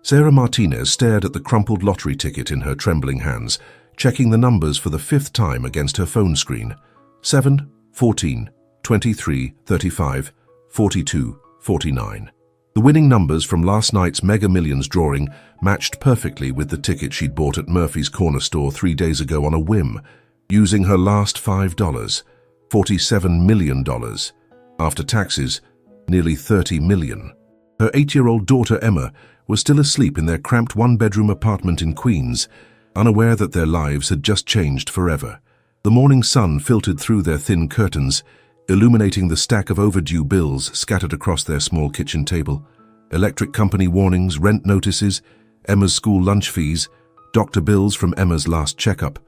Sarah Martinez stared at the crumpled lottery ticket in her trembling hands, checking the numbers for the fifth time against her phone screen. 7, 14, 23, 35, 42, 49. The winning numbers from last night's Mega Millions drawing matched perfectly with the ticket she'd bought at Murphy's Corner store 3 days ago on a whim, using her last $5, $47 million. After taxes, nearly $30 million. Her 8-year-old daughter Emma was still asleep in their cramped one-bedroom apartment in Queens, unaware that their lives had just changed forever. The morning sun filtered through their thin curtains, illuminating the stack of overdue bills scattered across their small kitchen table. Electric company warnings, rent notices, Emma's school lunch fees, doctor bills from Emma's last checkup.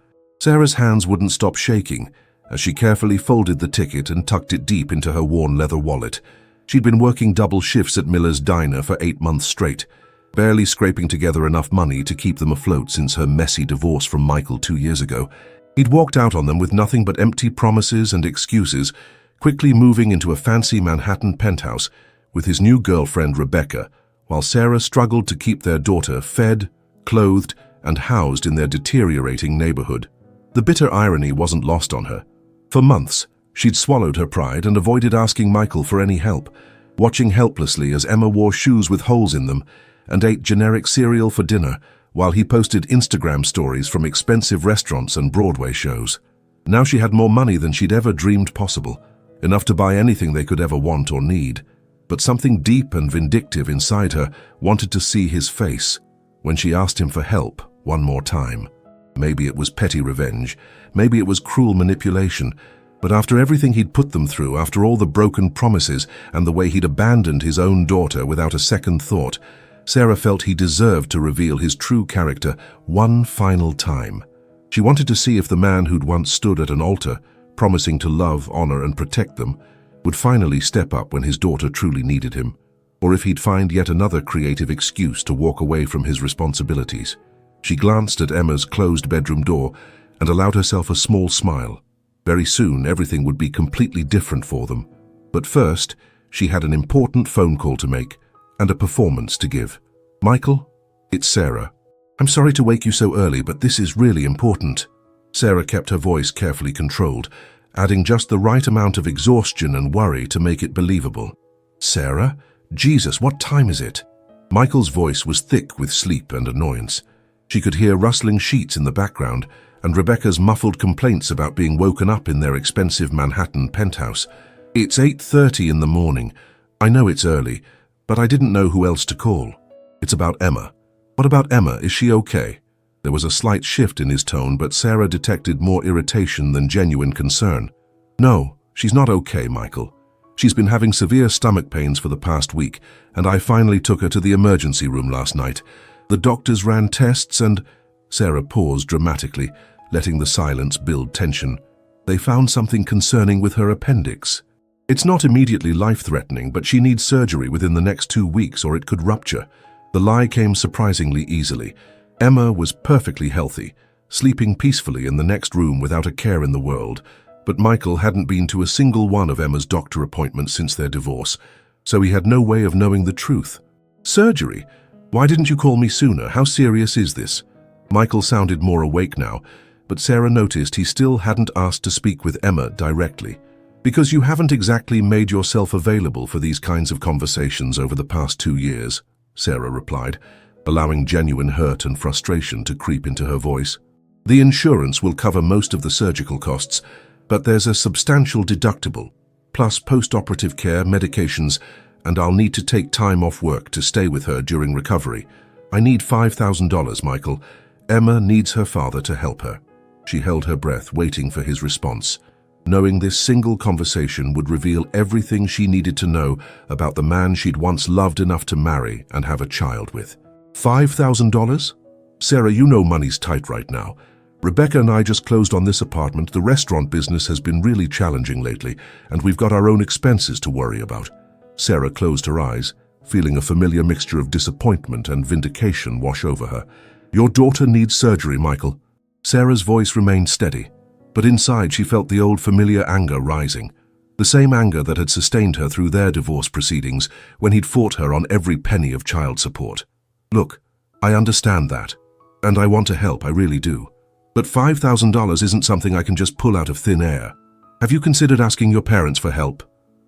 Sarah's hands wouldn't stop shaking as she carefully folded the ticket and tucked it deep into her worn leather wallet. She'd been working double shifts at Miller's Diner for 8 months straight, barely scraping together enough money to keep them afloat since her messy divorce from Michael 2 years ago. He'd walked out on them with nothing but empty promises and excuses, quickly moving into a fancy Manhattan penthouse with his new girlfriend Rebecca, while Sarah struggled to keep their daughter fed, clothed, and housed in their deteriorating neighborhood. The bitter irony wasn't lost on her. For months, she'd swallowed her pride and avoided asking Michael for any help, watching helplessly as Emma wore shoes with holes in them and ate generic cereal for dinner while he posted Instagram stories from expensive restaurants and Broadway shows. Now she had more money than she'd ever dreamed possible, enough to buy anything they could ever want or need. But something deep and vindictive inside her wanted to see his face when she asked him for help one more time. Maybe it was petty revenge, maybe it was cruel manipulation, but after everything he'd put them through, after all the broken promises and the way he'd abandoned his own daughter without a second thought, Sarah felt he deserved to reveal his true character one final time. She wanted to see if the man who'd once stood at an altar, promising to love, honor, and protect them, would finally step up when his daughter truly needed him, or if he'd find yet another creative excuse to walk away from his responsibilities. She glanced at Emma's closed bedroom door and allowed herself a small smile. Very soon, everything would be completely different for them. But first, she had an important phone call to make and a performance to give. "Michael, it's Sarah. I'm sorry to wake you so early, but this is really important." Sarah kept her voice carefully controlled, adding just the right amount of exhaustion and worry to make it believable. "Sarah? Jesus, what time is it?" Michael's voice was thick with sleep and annoyance. She could hear rustling sheets in the background and Rebecca's muffled complaints about being woken up in their expensive Manhattan penthouse. "It's 8:30 in the morning. I know it's early, but I didn't know who else to call. It's about Emma." "What about Emma? Is she okay?" There was a slight shift in his tone, but Sarah detected more irritation than genuine concern. "No, she's not okay, Michael. She's been having severe stomach pains for the past week, and I finally took her to the emergency room last night. The doctors ran tests and—" Sarah paused dramatically, letting the silence build tension. "They found something concerning with her appendix. It's not immediately life-threatening, but she needs surgery within the next 2 weeks or it could rupture." The lie came surprisingly easily. Emma was perfectly healthy, sleeping peacefully in the next room without a care in the world, but Michael hadn't been to a single one of Emma's doctor appointments since their divorce, so he had no way of knowing the truth. "Surgery? Why didn't you call me sooner? How serious is this?" Michael sounded more awake now, but Sarah noticed he still hadn't asked to speak with Emma directly. "Because you haven't exactly made yourself available for these kinds of conversations over the past 2 years, Sarah replied, allowing genuine hurt and frustration to creep into her voice. "The insurance will cover most of the surgical costs, but there's a substantial deductible, plus post-operative care, medications, and I'll need to take time off work to stay with her during recovery. I need $5,000, Michael. Emma needs her father to help her." She held her breath, waiting for his response, knowing this single conversation would reveal everything she needed to know about the man she'd once loved enough to marry and have a child with. $5,000? Sarah, you know money's tight right now. Rebecca and I just closed on this apartment. The restaurant business has been really challenging lately, and we've got our own expenses to worry about. Sarah closed her eyes, feeling a familiar mixture of disappointment and vindication wash over her. "Your daughter needs surgery, Michael." Sarah's voice remained steady, but inside she felt the old familiar anger rising, the same anger that had sustained her through their divorce proceedings when he'd fought her on every penny of child support. "Look, I understand that, and I want to help, I really do. But $5,000 isn't something I can just pull out of thin air. Have you considered asking your parents for help?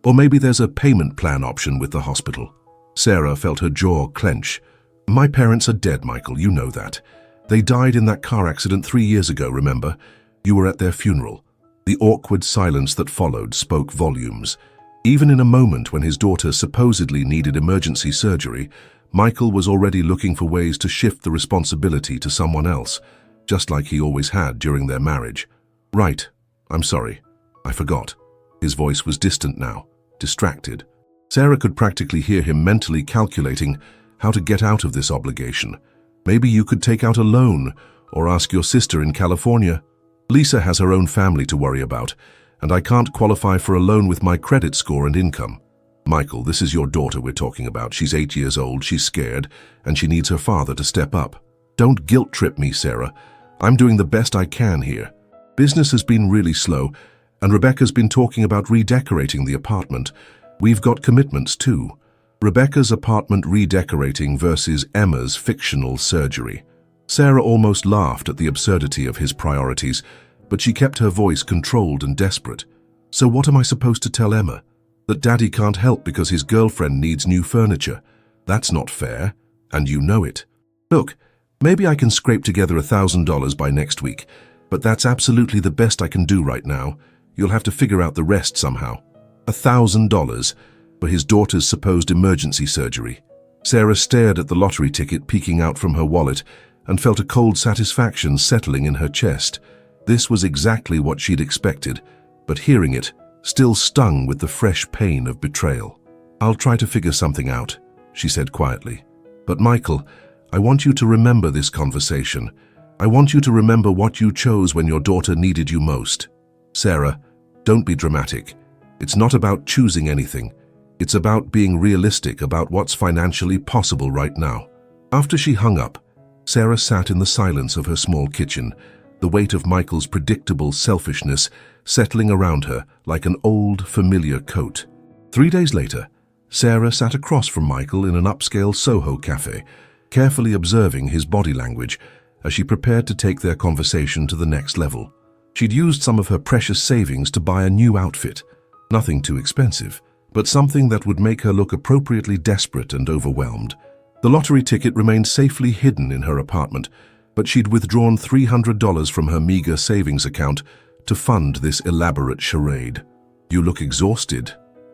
Or maybe there's a payment plan option with the hospital. Sarah felt her jaw clench. My parents are dead, Michael, you know that. They died in that car accident 3 years ago, remember? You were at their funeral. The awkward silence that followed spoke volumes. Even in a moment when his daughter supposedly needed emergency surgery, Michael was already looking for ways to shift the responsibility to someone else, just like he always had during their marriage. Right, I'm sorry. I forgot. His voice was distant now, distracted. Sarah could practically hear him mentally calculating how to get out of this obligation. Maybe you could take out a loan or ask your sister in California. Lisa has her own family to worry about, and I can't qualify for a loan with my credit score and income. Michael, this is your daughter we're talking about. She's 8 years old, she's scared, and she needs her father to step up. Don't guilt-trip me, Sarah. I'm doing the best I can here. Business has been really slow, and Rebecca's been talking about redecorating the apartment. We've got commitments too. Rebecca's apartment redecorating versus Emma's fictional surgery. Sarah almost laughed at the absurdity of his priorities, but she kept her voice controlled and desperate. So what am I supposed to tell Emma? That Daddy can't help because his girlfriend needs new furniture. That's not fair, and you know it. Look, maybe I can scrape together $1,000 by next week, but that's absolutely the best I can do right now. You'll have to figure out the rest somehow. $1,000 for his daughter's supposed emergency surgery. Sarah stared at the lottery ticket peeking out from her wallet and felt a cold satisfaction settling in her chest. This was exactly what she'd expected, but hearing it still stung with the fresh pain of betrayal. I'll try to figure something out, she said quietly. But Michael, I want you to remember this conversation. I want you to remember what you chose when your daughter needed you most. Sarah, don't be dramatic. It's not about choosing anything. It's about being realistic about what's financially possible right now. After she hung up, Sarah sat in the silence of her small kitchen, the weight of Michael's predictable selfishness settling around her like an old, familiar coat. 3 days later, Sarah sat across from Michael in an upscale Soho cafe, carefully observing his body language as she prepared to take their conversation to the next level. She'd used some of her precious savings to buy a new outfit, nothing too expensive, but something that would make her look appropriately desperate and overwhelmed. The lottery ticket remained safely hidden in her apartment, but she'd withdrawn $300 from her meager savings account to fund this elaborate charade. You look exhausted,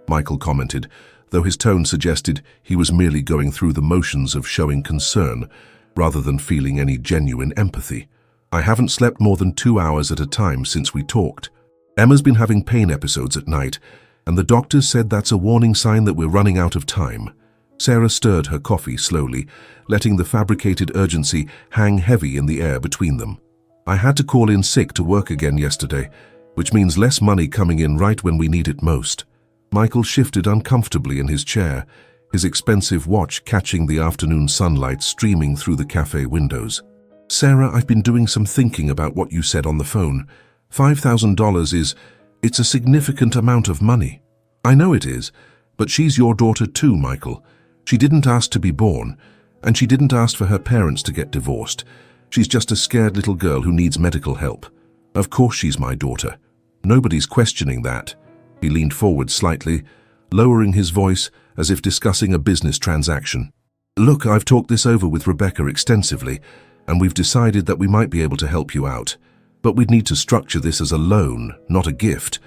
Michael commented, though his tone suggested he was merely going through the motions of showing concern rather than feeling any genuine empathy. I haven't slept more than 2 hours at a time since we talked. Emma's been having pain episodes at night, and the doctors said that's a warning sign that we're running out of time. Sarah stirred her coffee slowly, letting the fabricated urgency hang heavy in the air between them. I had to call in sick to work again yesterday, which means less money coming in right when we need it most. Michael shifted uncomfortably in his chair, his expensive watch catching the afternoon sunlight streaming through the cafe windows. Sarah, I've been doing some thinking about what you said on the phone. $5,000 it's a significant amount of money. I know it is, but she's your daughter too, Michael. She didn't ask to be born, and she didn't ask for her parents to get divorced. She's just a scared little girl who needs medical help. Of course she's my daughter. Nobody's questioning that. He leaned forward slightly, lowering his voice as if discussing a business transaction. Look, I've talked this over with Rebecca extensively, and we've decided that we might be able to help you out. But we'd need to structure this as a loan, not a gift.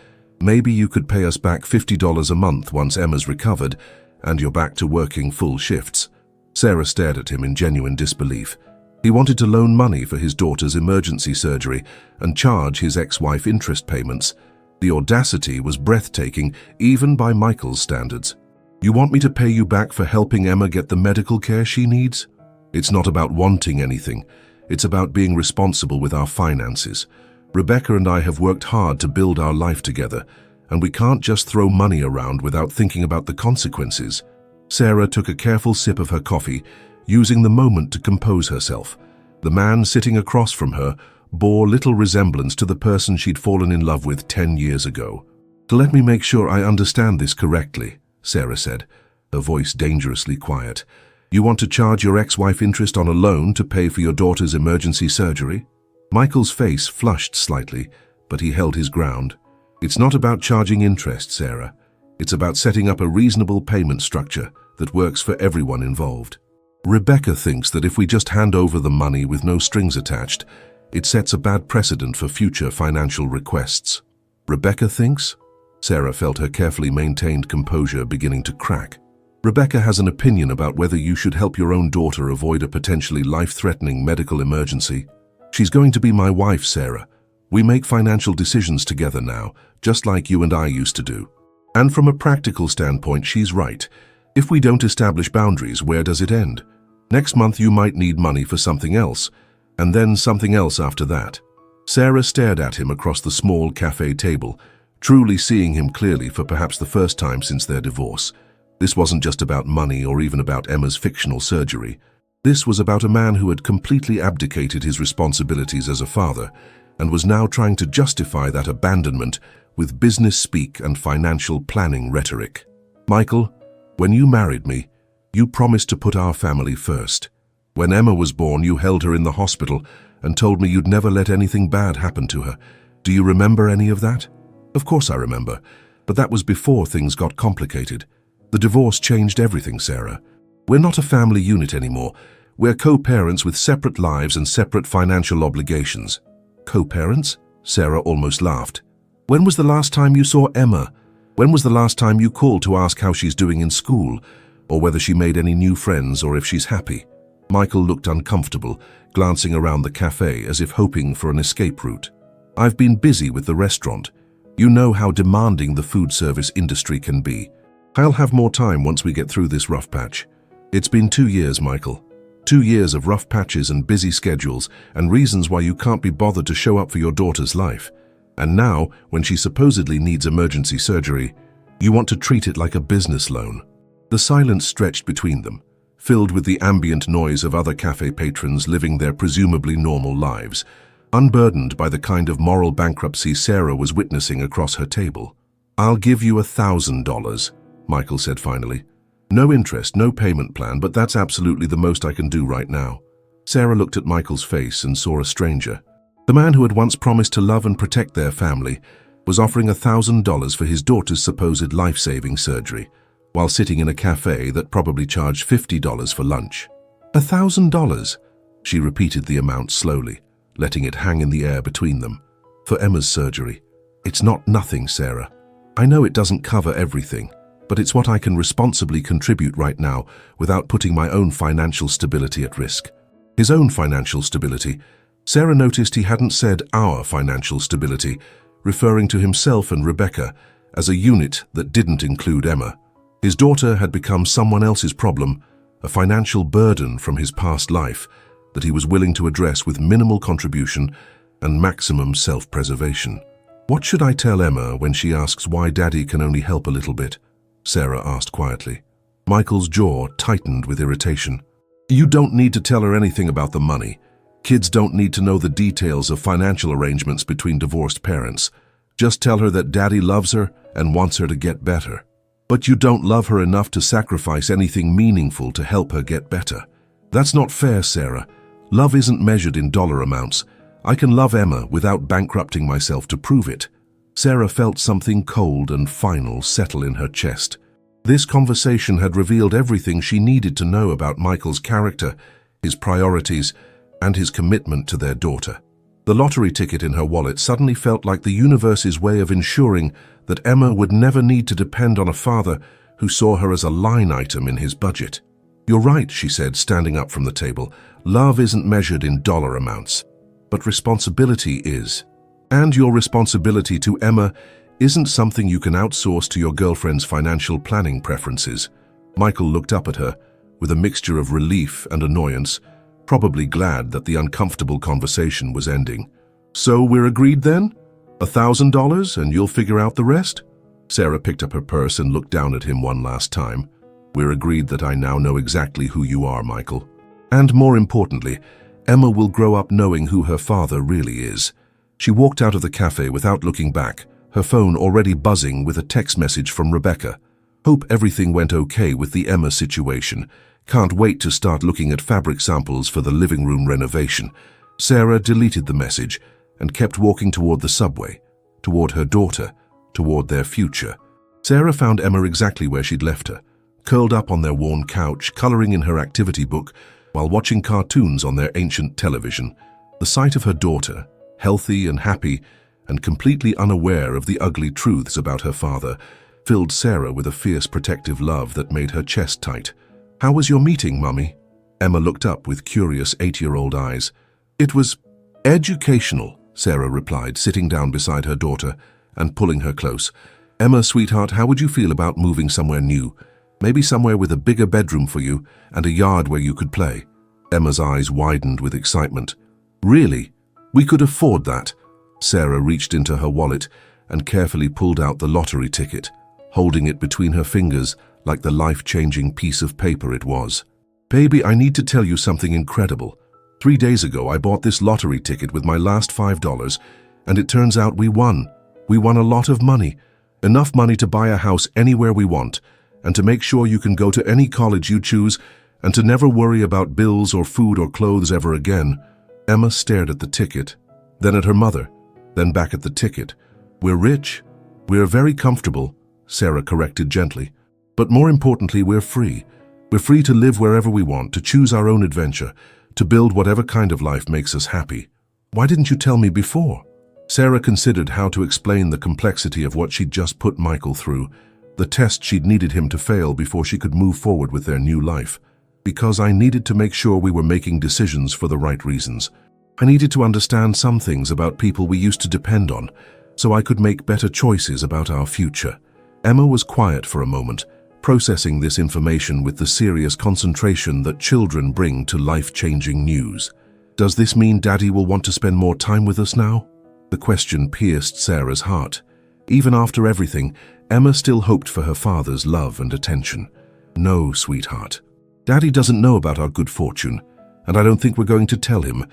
Maybe you could pay us back $50 a month once Emma's recovered and you're back to working full shifts. Sarah stared at him in genuine disbelief. He wanted to loan money for his daughter's emergency surgery and charge his ex-wife interest payments. The audacity was breathtaking, even by Michael's standards. You want me to pay you back for helping Emma get the medical care she needs? It's not about wanting anything. It's about being responsible with our finances. Rebecca and I have worked hard to build our life together, and we can't just throw money around without thinking about the consequences. Sarah took a careful sip of her coffee, using the moment to compose herself. The man sitting across from her bore little resemblance to the person she'd fallen in love with 10 years ago. Let me make sure I understand this correctly, Sarah said, her voice dangerously quiet. You want to charge your ex-wife interest on a loan to pay for your daughter's emergency surgery? Michael's face flushed slightly, but he held his ground. It's not about charging interest, Sarah. It's about setting up a reasonable payment structure that works for everyone involved. Rebecca thinks that if we just hand over the money with no strings attached, it sets a bad precedent for future financial requests. Rebecca thinks? Sarah felt her carefully maintained composure beginning to crack. Rebecca has an opinion about whether you should help your own daughter avoid a potentially life-threatening medical emergency. She's going to be my wife, Sarah. We make financial decisions together now, just like you and I used to do. And from a practical standpoint, she's right. If we don't establish boundaries, where does it end? Next month you might need money for something else, and then something else after that. Sarah stared at him across the small cafe table, truly seeing him clearly for perhaps the first time since their divorce. This wasn't just about money or even about Emma's fictional surgery. This was about a man who had completely abdicated his responsibilities as a father and was now trying to justify that abandonment with business speak and financial planning rhetoric. Michael, when you married me, you promised to put our family first. When Emma was born, you held her in the hospital and told me you'd never let anything bad happen to her. Do you remember any of that? Of course I remember, but that was before things got complicated. The divorce changed everything, Sarah. We're not a family unit anymore. We're co-parents with separate lives and separate financial obligations. Co-parents? Sarah almost laughed. When was the last time you saw Emma? When was the last time you called to ask how she's doing in school, or whether she made any new friends or if she's happy? Michael looked uncomfortable, glancing around the cafe as if hoping for an escape route. I've been busy with the restaurant. You know how demanding the food service industry can be. I'll have more time once we get through this rough patch. It's been 2 years, Michael. 2 years of rough patches and busy schedules and reasons why you can't be bothered to show up for your daughter's life. And now, when she supposedly needs emergency surgery, you want to treat it like a business loan. The silence stretched between them, filled with the ambient noise of other cafe patrons living their presumably normal lives, unburdened by the kind of moral bankruptcy Sarah was witnessing across her table. I'll give you $1,000, Michael said finally. No interest, no payment plan, but that's absolutely the most I can do right now. Sarah looked at Michael's face and saw a stranger. The man who had once promised to love and protect their family was offering $1,000 for his daughter's supposed life-saving surgery, while sitting in a cafe that probably charged $50 for lunch. $1,000? She repeated the amount slowly, letting it hang in the air between them. For Emma's surgery. It's not nothing, Sarah. I know it doesn't cover everything, but it's what I can responsibly contribute right now without putting my own financial stability at risk. His own financial stability. Sarah noticed he hadn't said our financial stability, referring to himself and Rebecca as a unit that didn't include Emma. His daughter had become someone else's problem, a financial burden from his past life that he was willing to address with minimal contribution and maximum self-preservation. What should I tell Emma when she asks why Daddy can only help a little bit? Sarah asked quietly. Michael's jaw tightened with irritation. You don't need to tell her anything about the money. Kids don't need to know the details of financial arrangements between divorced parents. Just tell her that Daddy loves her and wants her to get better. But you don't love her enough to sacrifice anything meaningful to help her get better. That's not fair, Sarah. Love isn't measured in dollar amounts. I can love Emma without bankrupting myself to prove it. Sarah felt something cold and final settle in her chest. This conversation had revealed everything she needed to know about Michael's character, his priorities, and his commitment to their daughter. The lottery ticket in her wallet suddenly felt like the universe's way of ensuring that Emma would never need to depend on a father who saw her as a line item in his budget. You're right, she said, standing up from the table. Love isn't measured in dollar amounts, but responsibility is. And your responsibility to Emma isn't something you can outsource to your girlfriend's financial planning preferences. Michael looked up at her with a mixture of relief and annoyance, probably glad that the uncomfortable conversation was ending. So we're agreed then? $1,000 and you'll figure out the rest? Sarah picked up her purse and looked down at him one last time. We're agreed that I now know exactly who you are, Michael. And more importantly, Emma will grow up knowing who her father really is. She walked out of the cafe without looking back, her phone already buzzing with a text message from Rebecca. Hope everything went okay with the Emma situation. Can't wait to start looking at fabric samples for the living room renovation. Sarah deleted the message and kept walking toward the subway, toward her daughter, toward their future. Sarah found Emma exactly where she'd left her, curled up on their worn couch, coloring in her activity book while watching cartoons on their ancient television. The sight of her daughter, healthy and happy and completely unaware of the ugly truths about her father, filled Sarah with a fierce protective love that made her chest tight. "How was your meeting, Mummy?" Emma looked up with curious 8-year-old eyes. "It was educational," Sarah replied, sitting down beside her daughter and pulling her close. "Emma, sweetheart, how would you feel about moving somewhere new? Maybe somewhere with a bigger bedroom for you and a yard where you could play." Emma's eyes widened with excitement. "Really? We could afford that." Sarah reached into her wallet and carefully pulled out the lottery ticket, holding it between her fingers like the life-changing piece of paper it was. "Baby, I need to tell you something incredible. 3 days ago, I bought this lottery ticket with my last $5, and it turns out we won. We won a lot of money, enough money to buy a house anywhere we want, and to make sure you can go to any college you choose, and to never worry about bills or food or clothes ever again." Emma stared at the ticket, then at her mother, then back at the ticket. "We're rich. We're very comfortable," Sarah corrected gently. "But more importantly, we're free. We're free to live wherever we want, to choose our own adventure, to build whatever kind of life makes us happy. Why didn't you tell me before?" Sarah considered how to explain the complexity of what she'd just put Michael through, the test she'd needed him to fail before she could move forward with their new life. "Because I needed to make sure we were making decisions for the right reasons. I needed to understand some things about people we used to depend on, so I could make better choices about our future." Emma was quiet for a moment, processing this information with the serious concentration that children bring to life-changing news. "Does this mean Daddy will want to spend more time with us now?" The question pierced Sarah's heart. Even after everything, Emma still hoped for her father's love and attention. "No, sweetheart. Daddy doesn't know about our good fortune, and I don't think we're going to tell him.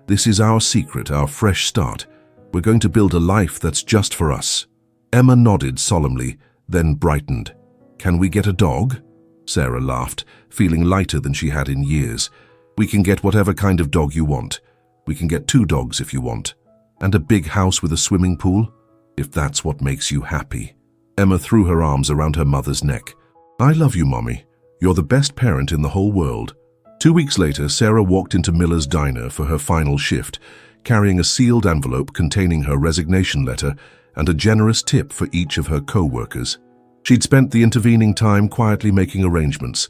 This is our secret, our fresh start. We're going to build a life that's just for us." Emma nodded solemnly, then brightened. "Can we get a dog?" Sarah laughed, feeling lighter than she had in years. "We can get whatever kind of dog you want. We can get 2 dogs if you want. And a big house with a swimming pool, if that's what makes you happy." Emma threw her arms around her mother's neck. "I love you, Mommy. You're the best parent in the whole world." 2 weeks later, Sarah walked into Miller's diner for her final shift, carrying a sealed envelope containing her resignation letter and a generous tip for each of her co-workers. She'd spent the intervening time quietly making arrangements,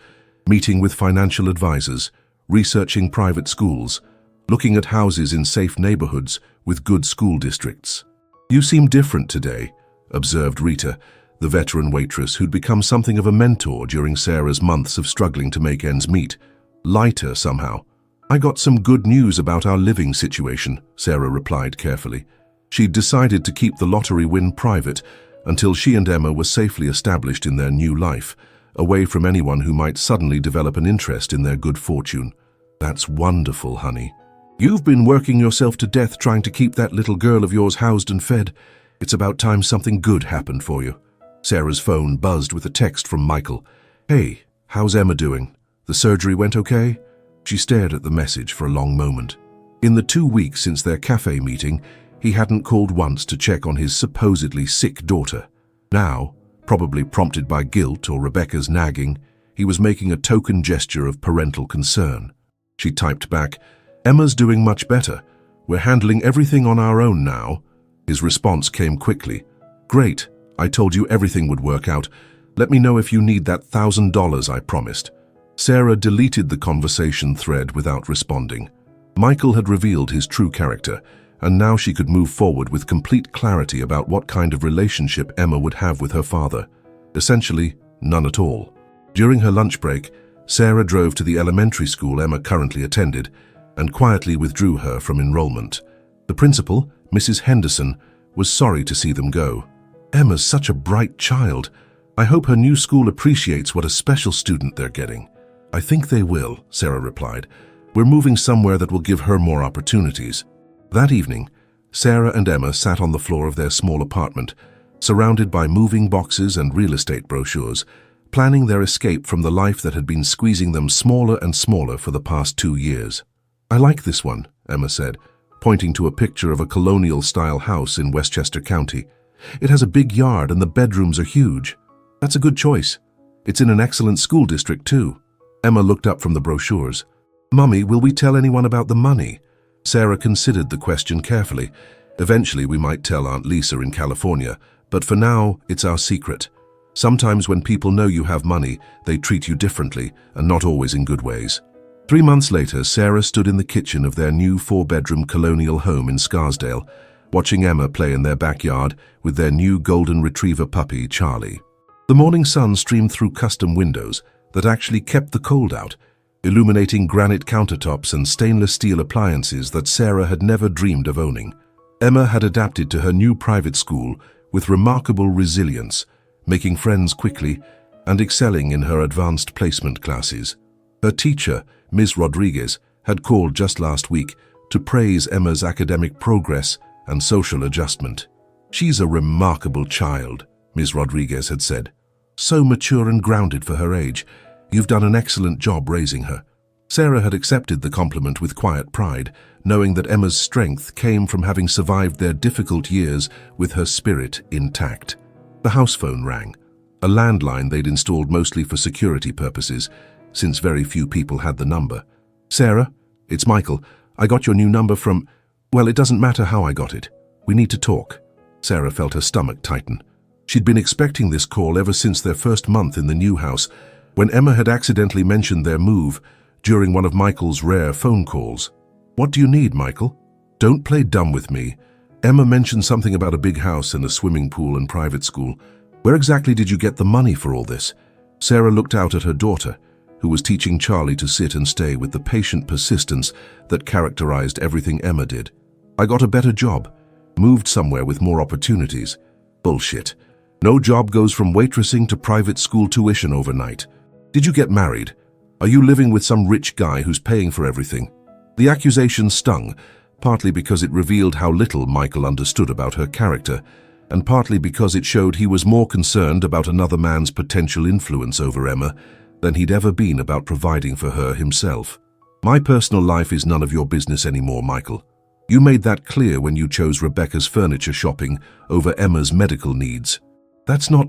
meeting with financial advisors, researching private schools, looking at houses in safe neighborhoods with good school districts. "You seem different today," observed Rita, the veteran waitress who'd become something of a mentor during Sarah's months of struggling to make ends meet. "Lighter somehow." "I got some good news about our living situation," Sarah replied carefully. She'd decided to keep the lottery win private until she and Emma were safely established in their new life, away from anyone who might suddenly develop an interest in their good fortune. "That's wonderful, honey. You've been working yourself to death trying to keep that little girl of yours housed and fed. It's about time something good happened for you." Sarah's phone buzzed with a text from Michael. "Hey, how's Emma doing? The surgery went okay?" She stared at the message for a long moment. In the 2 weeks since their cafe meeting, he hadn't called once to check on his supposedly sick daughter. Now, probably prompted by guilt or Rebecca's nagging, he was making a token gesture of parental concern. She typed back, "Emma's doing much better. We're handling everything on our own now." His response came quickly. "Great. I told you everything would work out. Let me know if you need that $1,000 I promised." Sarah deleted the conversation thread without responding. Michael had revealed his true character, and now she could move forward with complete clarity about what kind of relationship Emma would have with her father. Essentially, none at all. During her lunch break, Sarah drove to the elementary school Emma currently attended and quietly withdrew her from enrollment. The principal, Mrs. Henderson, was sorry to see them go. "Emma's such a bright child. I hope her new school appreciates what a special student they're getting." "I think they will," Sarah replied. "We're moving somewhere that will give her more opportunities." That evening, Sarah and Emma sat on the floor of their small apartment, surrounded by moving boxes and real estate brochures, planning their escape from the life that had been squeezing them smaller and smaller for the past 2 years. "I like this one," Emma said, pointing to a picture of a colonial-style house in Westchester County. "It has a big yard and the bedrooms are huge. That's a good choice. It's in an excellent school district, too." Emma looked up from the brochures. "Mummy, will we tell anyone about the money?" Sarah considered the question carefully. "Eventually we might tell Aunt Lisa in California, but for now, it's our secret. Sometimes when people know you have money, they treat you differently, and not always in good ways." 3 months later, Sarah stood in the kitchen of their new 4-bedroom colonial home in Scarsdale, watching Emma play in their backyard with their new golden retriever puppy, Charlie. The morning sun streamed through custom windows that actually kept the cold out, illuminating granite countertops and stainless steel appliances that Sarah had never dreamed of owning. Emma had adapted to her new private school with remarkable resilience, making friends quickly and excelling in her advanced placement classes. Her teacher, Ms. Rodriguez, had called just last week to praise Emma's academic progress and social adjustment. "She's a remarkable child," Ms. Rodriguez had said. "So mature and grounded for her age. You've done an excellent job raising her." Sarah had accepted the compliment with quiet pride, knowing that Emma's strength came from having survived their difficult years with her spirit intact. The house phone rang, a landline they'd installed mostly for security purposes, since very few people had the number. "Sarah, it's Michael. I got your new number from... Well, it doesn't matter how I got it. We need to talk." Sarah felt her stomach tighten. She'd been expecting this call ever since their first month in the new house, when Emma had accidentally mentioned their move during one of Michael's rare phone calls. "What do you need, Michael?" "Don't play dumb with me. Emma mentioned something about a big house and a swimming pool and private school. Where exactly did you get the money for all this?" Sarah looked out at her daughter, who was teaching Charlie to sit and stay with the patient persistence that characterized everything Emma did. "I got a better job. Moved somewhere with more opportunities." "Bullshit. No job goes from waitressing to private school tuition overnight. Did you get married? Are you living with some rich guy who's paying for everything?" The accusation stung, partly because it revealed how little Michael understood about her character, and partly because it showed he was more concerned about another man's potential influence over Emma than he'd ever been about providing for her himself. "My personal life is none of your business anymore, Michael. You made that clear when you chose Rebecca's furniture shopping over Emma's medical needs." "That's not..."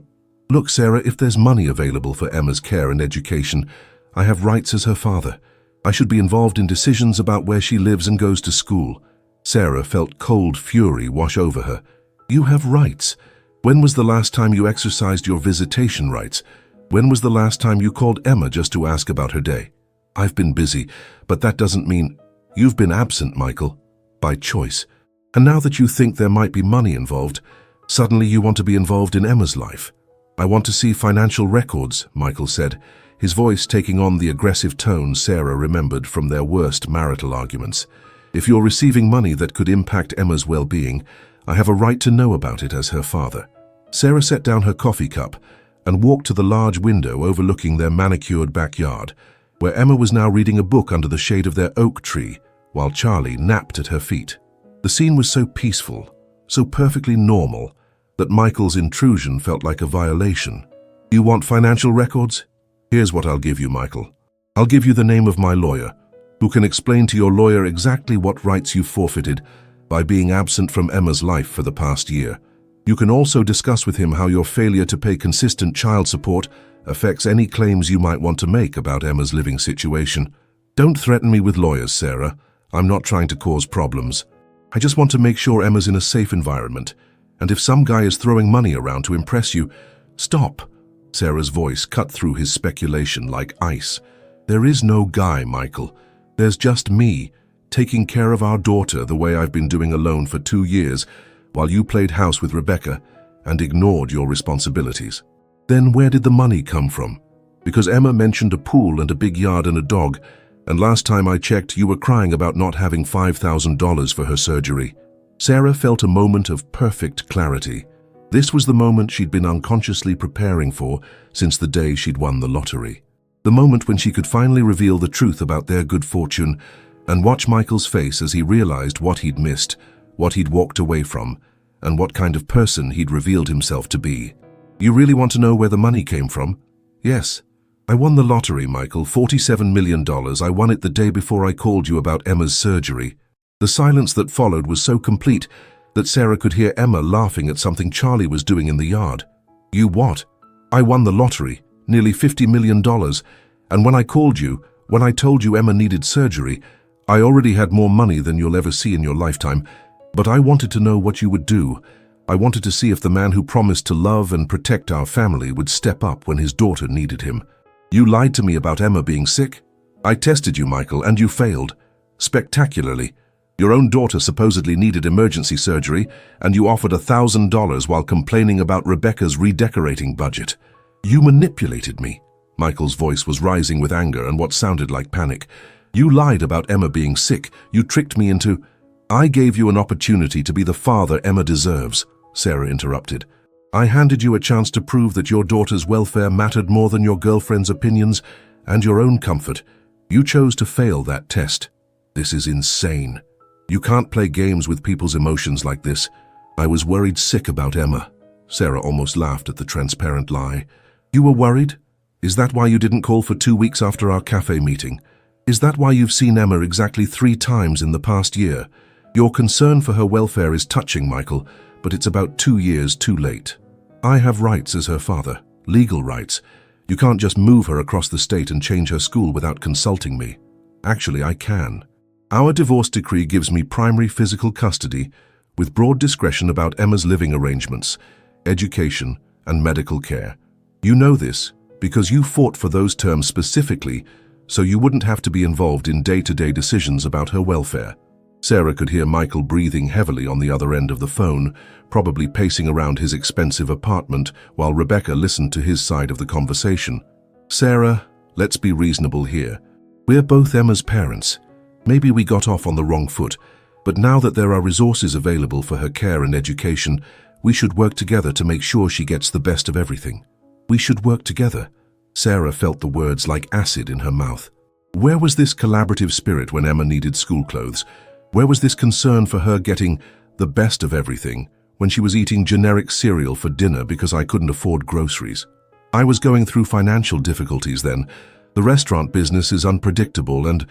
"Look, Sarah, if there's money available for Emma's care and education, I have rights as her father. I should be involved in decisions about where she lives and goes to school." Sarah felt cold fury wash over her. "You have rights. When was the last time you exercised your visitation rights? When was the last time you called Emma just to ask about her day?" "I've been busy, but that doesn't mean..." "You've been absent, Michael. By choice. And now that you think there might be money involved, suddenly you want to be involved in Emma's life." "I want to see financial records," Michael said, his voice taking on the aggressive tone Sarah remembered from their worst marital arguments. "If you're receiving money that could impact Emma's well-being, I have a right to know about it as her father." Sarah set down her coffee cup and walked to the large window overlooking their manicured backyard, where Emma was now reading a book under the shade of their oak tree, while Charlie napped at her feet. The scene was so peaceful, so perfectly normal, that Michael's intrusion felt like a violation. "You want financial records? Here's what I'll give you, Michael. I'll give you the name of my lawyer, who can explain to your lawyer exactly what rights you've forfeited by being absent from Emma's life for the past year. You can also discuss with him how your failure to pay consistent child support affects any claims you might want to make about Emma's living situation. Don't threaten me with lawyers, Sarah. I'm not trying to cause problems. I just want to make sure Emma's in a safe environment. And if some guy is throwing money around to impress you, stop." Sarah's voice cut through his speculation like ice. "There is no guy, Michael. There's just me, taking care of our daughter the way I've been doing alone for 2 years, while you played house with Rebecca and ignored your responsibilities." "Then where did the money come from?" "Because Emma mentioned a pool and a big yard and a dog, and last time I checked, you were crying about not having $5,000 for her surgery." Sarah felt a moment of perfect clarity. This was the moment she'd been unconsciously preparing for since the day she'd won the lottery. The moment when she could finally reveal the truth about their good fortune and watch Michael's face as he realized what he'd missed, what he'd walked away from, and what kind of person he'd revealed himself to be. "You really want to know where the money came from? Yes. I won the lottery, Michael, $47 million. I won it the day before I called you about Emma's surgery. The silence that followed was so complete that Sarah could hear Emma laughing at something Charlie was doing in the yard. You what? I won the lottery, nearly $50 million, and when I called you, when I told you Emma needed surgery, I already had more money than you'll ever see in your lifetime, but I wanted to know what you would do. I wanted to see if the man who promised to love and protect our family would step up when his daughter needed him. You lied to me about Emma being sick. I tested you, Michael, and you failed. Spectacularly. Your own daughter supposedly needed emergency surgery, and you offered $1,000 while complaining about Rebecca's redecorating budget. You manipulated me. Michael's voice was rising with anger and what sounded like panic. You lied about Emma being sick. You tricked me into... I gave you an opportunity to be the father Emma deserves, Sarah interrupted. I handed you a chance to prove that your daughter's welfare mattered more than your girlfriend's opinions and your own comfort. You chose to fail that test. This is insane. You can't play games with people's emotions like this. I was worried sick about Emma. Sarah almost laughed at the transparent lie. You were worried? Is that why you didn't call for 2 weeks after our cafe meeting? Is that why you've seen Emma exactly 3 times in the past year? Your concern for her welfare is touching, Michael, but it's about 2 years too late. I have rights as her father, legal rights. You can't just move her across the state and change her school without consulting me. Actually, I can. Our divorce decree gives me primary physical custody with broad discretion about Emma's living arrangements, education, and medical care. You know this because you fought for those terms specifically so you wouldn't have to be involved in day-to-day decisions about her welfare. Sarah could hear Michael breathing heavily on the other end of the phone, probably pacing around his expensive apartment while Rebecca listened to his side of the conversation. Sarah, let's be reasonable here. We're both Emma's parents. Maybe we got off on the wrong foot, but now that there are resources available for her care and education, we should work together to make sure she gets the best of everything. We should work together. Sarah felt the words like acid in her mouth. Where was this collaborative spirit when Emma needed school clothes? Where was this concern for her getting the best of everything when she was eating generic cereal for dinner because I couldn't afford groceries? I was going through financial difficulties then. The restaurant business is unpredictable and...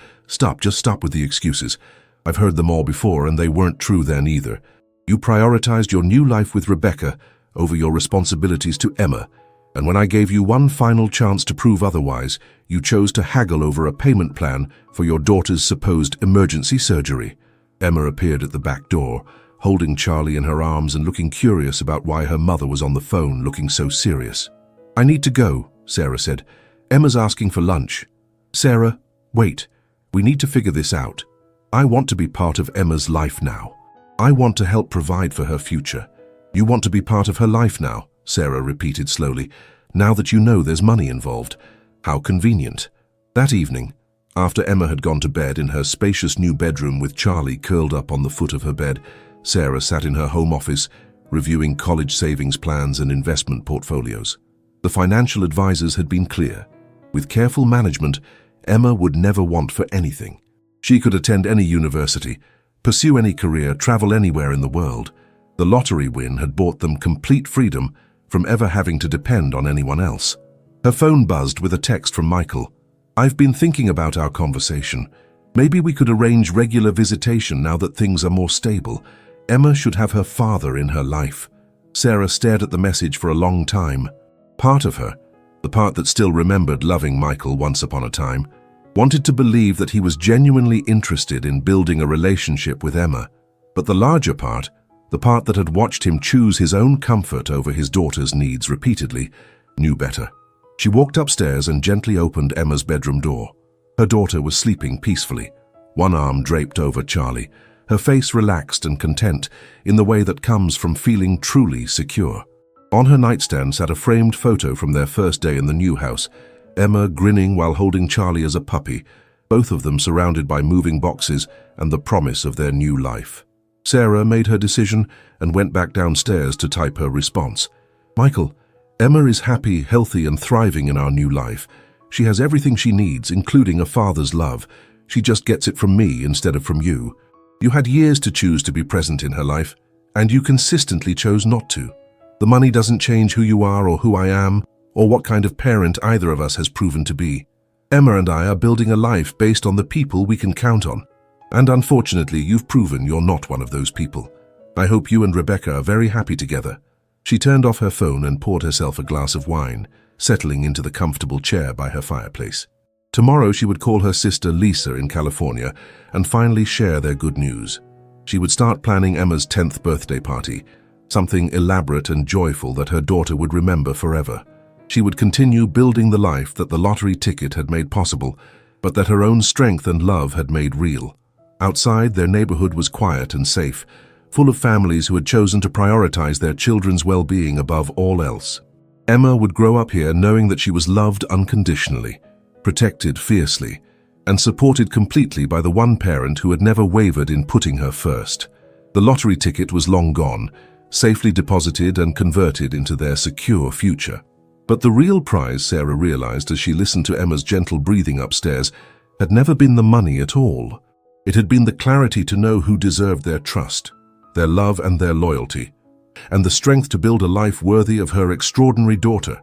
Just stop with the excuses. I've heard them all before and they weren't true then either. You prioritized your new life with Rebecca over your responsibilities to Emma, and when I gave you one final chance to prove otherwise, you chose to haggle over a payment plan for your daughter's supposed emergency surgery. Emma appeared at the back door, holding Charlie in her arms and looking curious about why her mother was on the phone looking so serious. I need to go, Sarah said. Emma's asking for lunch. Sarah, wait. We need to figure this out. I want to be part of Emma's life now. I want to help provide for her future. You want to be part of her life now, Sarah repeated slowly. Now that you know there's money involved. How convenient. That evening, after Emma had gone to bed in her spacious new bedroom with Charlie curled up on the foot of her bed, Sarah sat in her home office, reviewing college savings plans and investment portfolios. The financial advisors had been clear. With careful management, Emma would never want for anything. She could attend any university, pursue any career, travel anywhere in the world. The lottery win had bought them complete freedom from ever having to depend on anyone else. Her phone buzzed with a text from Michael. I've been thinking about our conversation. Maybe we could arrange regular visitation now that things are more stable. Emma should have her father in her life. Sarah stared at the message for a long time. Part of her, the part that still remembered loving Michael once upon a time, wanted to believe that he was genuinely interested in building a relationship with Emma. But the larger part, the part that had watched him choose his own comfort over his daughter's needs repeatedly, knew better. She walked upstairs and gently opened Emma's bedroom door. Her daughter was sleeping peacefully, one arm draped over Charlie, her face relaxed and content in the way that comes from feeling truly secure. On her nightstand sat a framed photo from their first day in the new house, Emma grinning while holding Charlie as a puppy, both of them surrounded by moving boxes and the promise of their new life. Sarah made her decision and went back downstairs to type her response. Michael, Emma is happy, healthy, and thriving in our new life. She has everything she needs, including a father's love. She just gets it from me instead of from you. You had years to choose to be present in her life, and you consistently chose not to. The money doesn't change who you are or who I am. or what kind of parent either of us has proven to be. Emma and I are building a life based on the people we can count on. And unfortunately, you've proven you're not one of those people. I hope you and Rebecca are very happy together." She turned off her phone and poured herself a glass of wine, settling into the comfortable chair by her fireplace. Tomorrow she would call her sister Lisa in California and finally share their good news. She would start planning Emma's 10th birthday party, something elaborate and joyful that her daughter would remember forever. She would continue building the life that the lottery ticket had made possible, but that her own strength and love had made real. Outside, their neighborhood was quiet and safe, full of families who had chosen to prioritize their children's well-being above all else. Emma would grow up here knowing that she was loved unconditionally, protected fiercely, and supported completely by the one parent who had never wavered in putting her first. The lottery ticket was long gone, safely deposited and converted into their secure future. But the real prize, Sarah realized as she listened to Emma's gentle breathing upstairs, had never been the money at all. It had been the clarity to know who deserved their trust, their love and their loyalty, and the strength to build a life worthy of her extraordinary daughter.